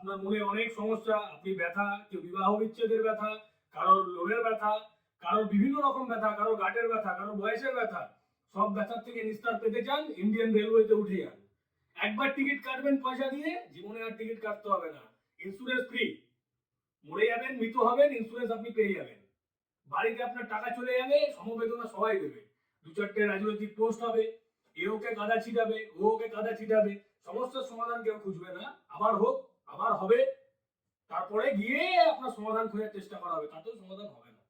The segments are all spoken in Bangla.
আপনার মনে অনেক সমস্যা, আপনি ব্যথা, কেউ বিবাহ বিচ্ছেদের ব্যথা, কারোর লোনের ব্যথা, কারোর বিভিন্ন রকম ব্যথা, কারোর গাঁটের ব্যথা, কারোর বয়সের ব্যথা, সব ব্যথার থেকে নিস্তার পেতে চান, ইন্ডিয়ান রেলওয়েতে উঠে যান। একবার টিকিট কাটবেন পয়সা দিয়ে, জীবনে আর টিকিট কাটতে হবে না। Insurance free. মরে যাবেন, মৃত হবেন, ইন্স্যুরেন্স আপনি পেয়ে যাবেন। বাড়িতে আপনার টাকা চলে যাবে, সমবেদনা সবাই দেবে। দু চারটে রাজনৈতিক পোস্ট হবে, এ ওকে কাদা ছিটাবে, ও ওকে কাদা ছিটাবে, সমস্যার সমাধান কেউ খুঁজবে না। আবার হোক, আবার হবে, তারপরে গিয়ে আপনার সমাধান খোঁজার চেষ্টা করা হবে, তাতেও সমাধান হবে না।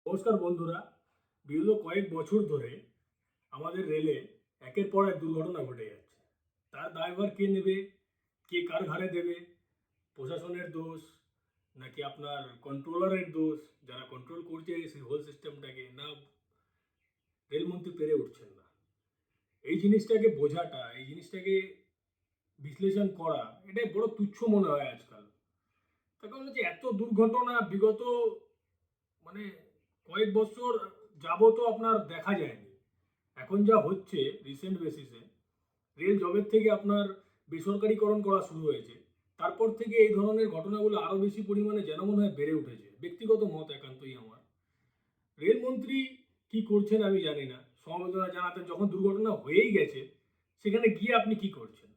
নমস্কার বন্ধুরা, বিগত কয়েক বছর ধরে আমাদের রেলে একের পর এক দুর্ঘটনা ঘটে যাচ্ছে। তার দায়ভার কে নেবে, কে কার ঘাড়ে দেবে? প্রশাসনের দোষ নাকি আপনার কন্ট্রোলারের দোষ, যারা কন্ট্রোল করছে সেই হোল সিস্টেমটাকে, না রেলমন্ত্রী পেরে উঠছেন না? এই জিনিসটাকে বোঝাটা, এই জিনিসটাকে বিশ্লেষণ করা, এটাই বড় তুচ্ছ মনে হয় আজকাল। তার কারণ হচ্ছে এত দুর্ঘটনা বিগত মানে কয়েক বছর যাবতও আপনার দেখা যায়নি। এখন যা হচ্ছে রিসেন্ট বেসিসে, রেল জবের থেকে আপনার বেসরকারিকরণ করা শুরু হয়েছে, তারপর থেকে এই ধরনের ঘটনাগুলো আরো বেশি পরিমাণে যেন মনে হয় বেড়ে উঠেছে। ব্যক্তিগত মত একান্তই আমার। রেলমন্ত্রী কি করছেন আমি জানি না। সমবেদনা জানাতেন যখন দুর্ঘটনা হয়েই গেছে, সেখানে গিয়ে আপনি কি করছেন?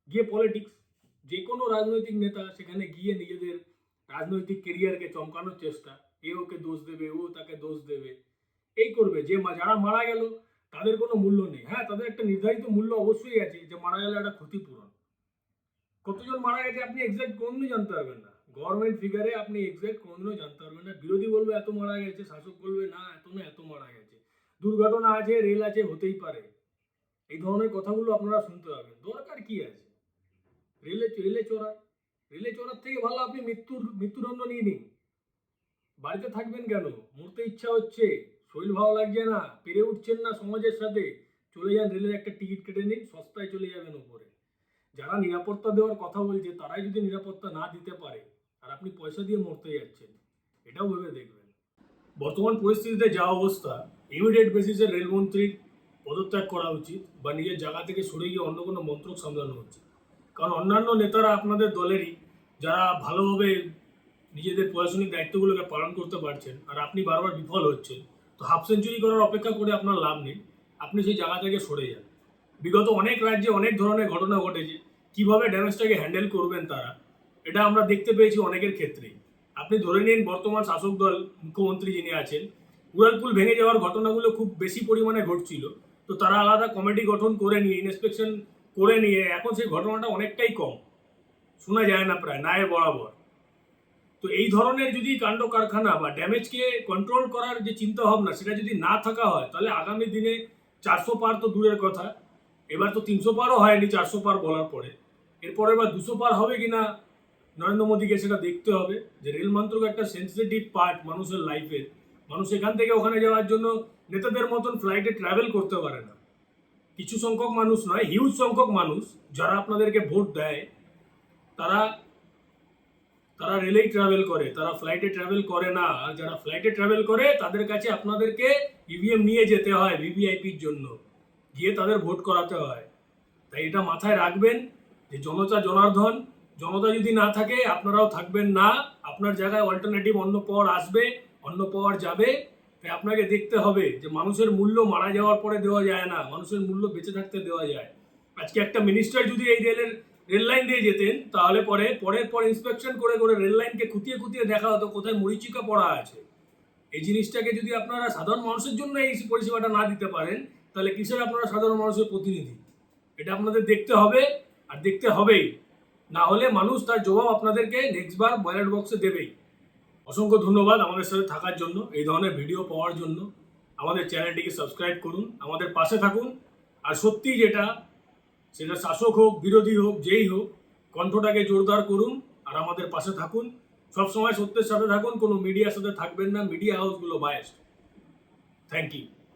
গিয়ে পলিটিক্স, যে কোনো রাজনৈতিক নেতা সেখানে গিয়ে নিজেদের রাজনৈতিক কেরিয়ারকে চমকানোর চেষ্টা, এ ওকে দোষ দেবে, ও তাকে দোষ দেবে, এই করবে। যে যারা মারা গেল তাদের কোনো মূল্য নেই। হ্যাঁ, তাদের একটা নির্ধারিত মূল্য অবশ্যই আছে, যে মারা গেলে একটা ক্ষতিপূরণ। কতজন মারা গেছে আপনি এক্সাক্ট কোনোদিনও জানতে পারবেন না। গভর্নমেন্ট ফিগারে আপনি এক্সাক্ট কোনোদিনও জানতে পারবেন না। বিরোধী বলবে এত মারা গেছে, শাসক বলবে না এত না, এত মারা গেছে। দুর্ঘটনা আছে, রেল আছে, হতেই পারে। এই ধরনের কথাগুলো আপনারা শুনতে পাবেন। দরকার কি আছে রেলে চড়ার থেকে ভালো আপনি মৃত্যুদণ্ড নিয়ে নিন। বাড়িতে থাকবেন কেন? মরতে ইচ্ছা হচ্ছে, শরীর ভালো লাগছে না, পেরে উঠছেন না সমাজের সাথে, চলে যান, রেলের একটা টিকিট কেটে নিন, সস্তায় চলে যাবেন উপরে। যারা নিরাপত্তা দেওয়ার কথা বলছে তারাই যদি নিরাপত্তা না দিতে পারে, আর আপনি পয়সা দিয়ে মরতে যাচ্ছেন, এটাও ভেবে দেখবেন। বর্তমান পরিস্থিতিতে যা অবস্থা, ইমিডিয়েট বেসিসে রেলমন্ত্রীর পদত্যাগ করা উচিত, বা নিজের জায়গা থেকে সরে গিয়ে অন্য কোনো মন্ত্রক সামলানো উচিত। কারণ অন্যান্য নেতারা আপনাদের দলেরই, যারা ভালোভাবে নিজেদের প্রশাসনিক দায়িত্বগুলোকে পালন করতে পারছেন, আর আপনি বারবার বিফল হচ্ছেন। তো হাফ সেঞ্চুরি করার অপেক্ষা করে আপনার লাভ নেই, আপনি সেই জায়গা থেকে সরে যান। বিগত অনেক রাজ্যে অনেক ধরনের ঘটনা ঘটেছে, কিভাবে ড্যামেজটাকে হ্যান্ডেল করবেন তারা, এটা আমরা দেখতে পেয়েছি অনেকের ক্ষেত্রেই। আপনি ধরে নিন বর্তমান শাসক দল, মুখ্যমন্ত্রী যিনি আছেন, উড়ালপুল ভেঙে যাওয়ার ঘটনাগুলো খুব বেশি পরিমাণে ঘটছিল, তো তারা আলাদা কমিটি গঠন করে নিয়ে ইন্সপেকশন করে নিয়ে এখন সেই ঘটনাটা অনেকটাই কম, শোনা যায় না, প্রায় নায়ের বরাবর। তো এই ধরনের যদি কাণ্ড কারখানা বা ড্যামেজকে কন্ট্রোল করার যে চিন্তা ভাবনা, সেটা যদি না থাকা হয়, তাহলে আগামী দিনে 400 পার তো দূরের কথা, এবার তো 300 পারও হয়নি 400 পার বলার পরে, এরপরে এবার 200 পার হবে কিনা নরেন্দ্র মোদীকে সেটা দেখতে হবে। যে রেল মন্ত্রক একটা সেন্সিটিভ পার্ট মানুষের লাইফের, মানুষ এখান থেকে ওখানে যাওয়ার জন্য নেতাদের মতন ফ্লাইটে ট্রাভেল করতে পারে না। কিছু সংখ্যক মানুষ নয়, হিউজ সংখ্যক মানুষ যারা আপনাদেরকে ভোট দেয়, তারা তারা রেলেই ট্রাভেল করে, তারা ফ্লাইটে ট্রাভেল করে না। আর যারা ফ্লাইটে ট্রাভেল করে তাদের কাছে আপনাদেরকে ইভিএম নিয়ে যেতে হয় ভিভিআইপির জন্য, গিয়ে তাদের ভোট করাতে হয়। তাই এটা মাথায় রাখবেন যে জনতা জনার্দন, জনতা যদি না থাকে আপনারাও থাকবেন না। আপনার জায়গায় অল্টারনেটিভ অন্য পাওয়ার আসবে, অন্য পাওয়ার যাবে। তাই আপনাকে দেখতে হবে যে মানুষের মূল্য মারা যাওয়ার পরে দেওয়া যায় না, মানুষের মূল্য বেঁচে থাকতে দেওয়া যায়। আজকে একটা মিনিস্টার যদি এই রেল লাইন দিয়ে যেতেন, তাহলে পরের পর ইন্সপেকশন করে করে রেল লাইনকে খুঁটিয়ে খুঁটিয়ে দেখা হতো কোথায় মরিচিকা পড়া আছে। এই জিনিসটাকে যদি আপনারা সাধারণ মানুষের জন্য এই পরিষেবাটা না দিতে পারেন, তাহলে কিসের আপনারা সাধারণ মানুষের প্রতিনিধি? এটা আপনাদের দেখতে হবে, আর দেখতে হবেই। না হলে মানুষ তার জবাব আপনাদেরকে নেক্সট বার ব্যালট বক্সে দেবেই। অসংখ্য ধন্যবাদ আমাদের সাথে থাকার জন্য, এই ধরনের ভিডিও পাওয়ার জন্য। আমাদের চ্যানেলটিকে সাবস্ক্রাইব করুন, আমাদের পাশে থাকুন। আর সত্যি যেটা, সেটা শাসক হোক, বিরোধী হোক, যেই হোক, কণ্ঠটাকে জোরদার করুন আর আমাদের পাশে থাকুন। সবসময় সত্যের সাথে থাকুন, কোনো মিডিয়ার সাথে থাকবেন না। মিডিয়া হাউসগুলো বায়াসড। Thank you.